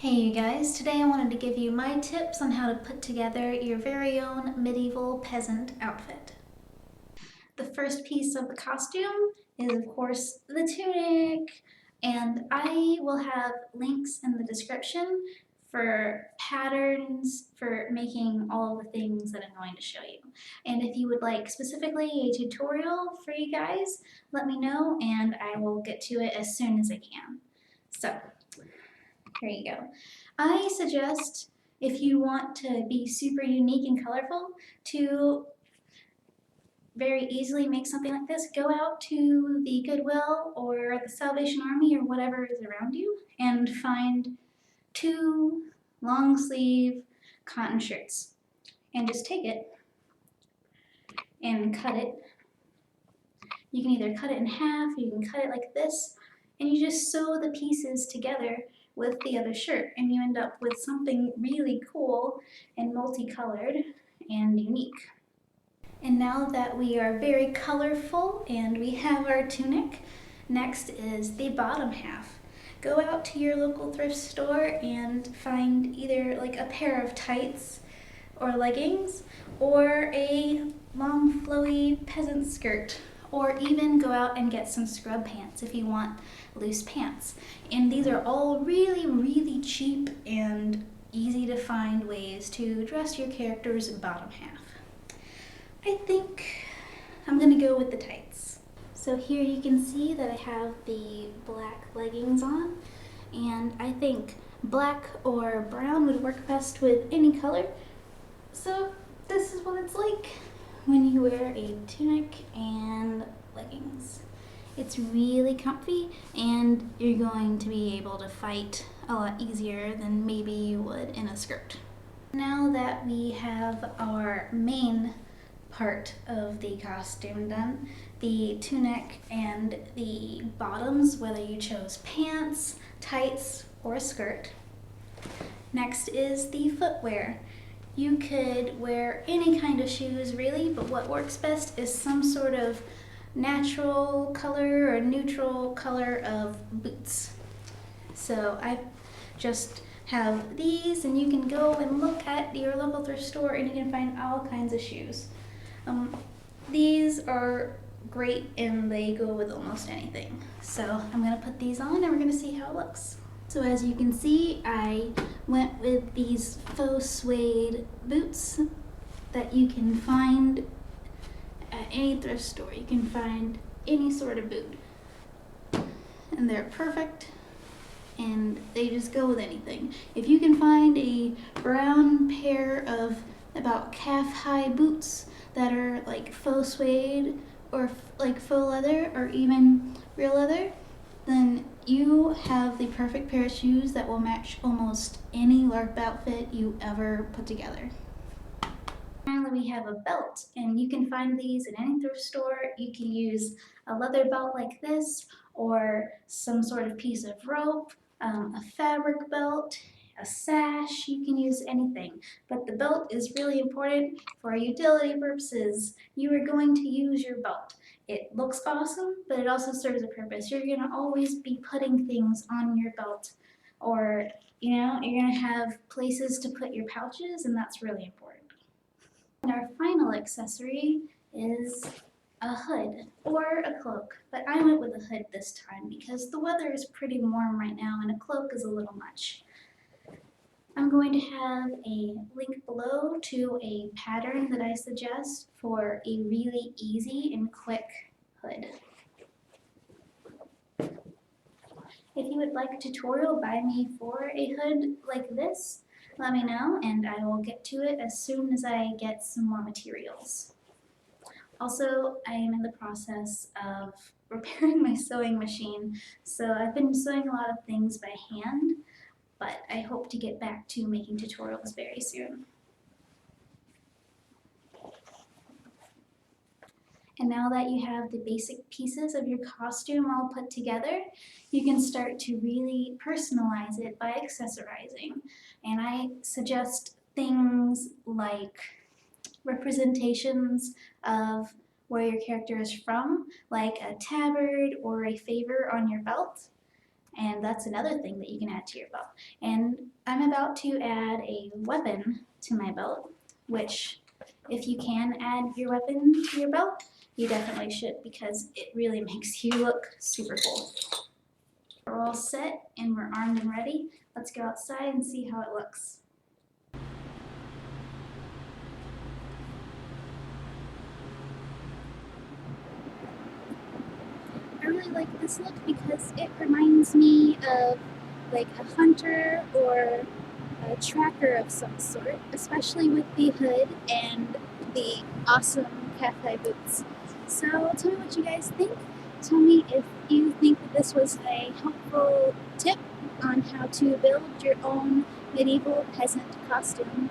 Hey you guys, today I wanted to give you my tips on how to put together your very own medieval peasant outfit. The first piece of the costume is of course the tunic, and I will have links in the description for patterns for making all the things that I'm going to show you. And if you would like specifically a tutorial for you guys, let me know and I will get to it as soon as I can. So, here you go. I suggest, if you want to be super unique and colorful, to very easily make something like this, go out to the Goodwill or the Salvation Army or whatever is around you and find two long sleeve cotton shirts and just take it and cut it. You can either cut it in half or you can cut it like this, and you just sew the pieces together with the other shirt and you end up with something really cool and multicolored and unique. And now that we are very colorful and we have our tunic, next is the bottom half. Go out to your local thrift store and find either like a pair of tights or leggings or a long flowy peasant skirt, or even go out and get some scrub pants if you want loose pants. And these are all really cheap and easy to find ways to dress your character's bottom half. I think I'm gonna go with the tights. So here you can see that I have the black leggings on, and I think black or brown would work best with any color. So this is what it's like when you wear a tunic and leggings. It's really comfy and you're going to be able to fight a lot easier than maybe you would in a skirt. Now that we have our main part of the costume done, the tunic and the bottoms, whether you chose pants, tights, or a skirt. Next is the footwear. You could wear any kind of shoes really, but what works best is some sort of natural color or neutral color of boots. So I just have these, and you can go and look at your local thrift store and you can find all kinds of shoes. These are great and they go with almost anything. So I'm gonna put these on and we're gonna see how it looks. So as you can see, I went with these faux suede boots that you can find at any thrift store. You can find any sort of boot. And they're perfect and they just go with anything. If you can find a brown pair of about calf-high boots that are like faux suede or like faux leather or even real leather, then you have the perfect pair of shoes that will match almost any LARP outfit you ever put together. Finally, we have a belt, and you can find these in any thrift store. You can use a leather belt like this or some sort of piece of rope, a fabric belt, a sash. You can use anything, but the belt is really important for utility purposes. You are going to use your belt. It looks awesome, but it also serves a purpose. You're going to always be putting things on your belt, or you're going to have places to put your pouches, and that's really important. And our final accessory is a hood or a cloak, but I went with a hood this time because the weather is pretty warm right now and a cloak is a little much. I'm going to have a link below to a pattern that I suggest for a really easy and quick hood. If you would like a tutorial by me for a hood like this, let me know and I will get to it as soon as I get some more materials. Also, I am in the process of repairing my sewing machine, so I've been sewing a lot of things by hand, but I hope to get back to making tutorials very soon. And now that you have the basic pieces of your costume all put together, you can start to really personalize it by accessorizing. And I suggest things like representations of where your character is from, like a tabard or a favor on your belt, And that's another thing that you can add to your belt. And I'm about to add a weapon to my belt, which if you can add your weapon to your belt, you definitely should, because it really makes you look super cool. We're all set and we're armed and ready. Let's go outside and see how it looks. I really like this look because it reminds me of like a hunter or a tracker of some sort, especially with the hood and the awesome cat-eye boots. So tell me what you guys think. Tell me if you think that this was a helpful tip on how to build your own medieval peasant costume.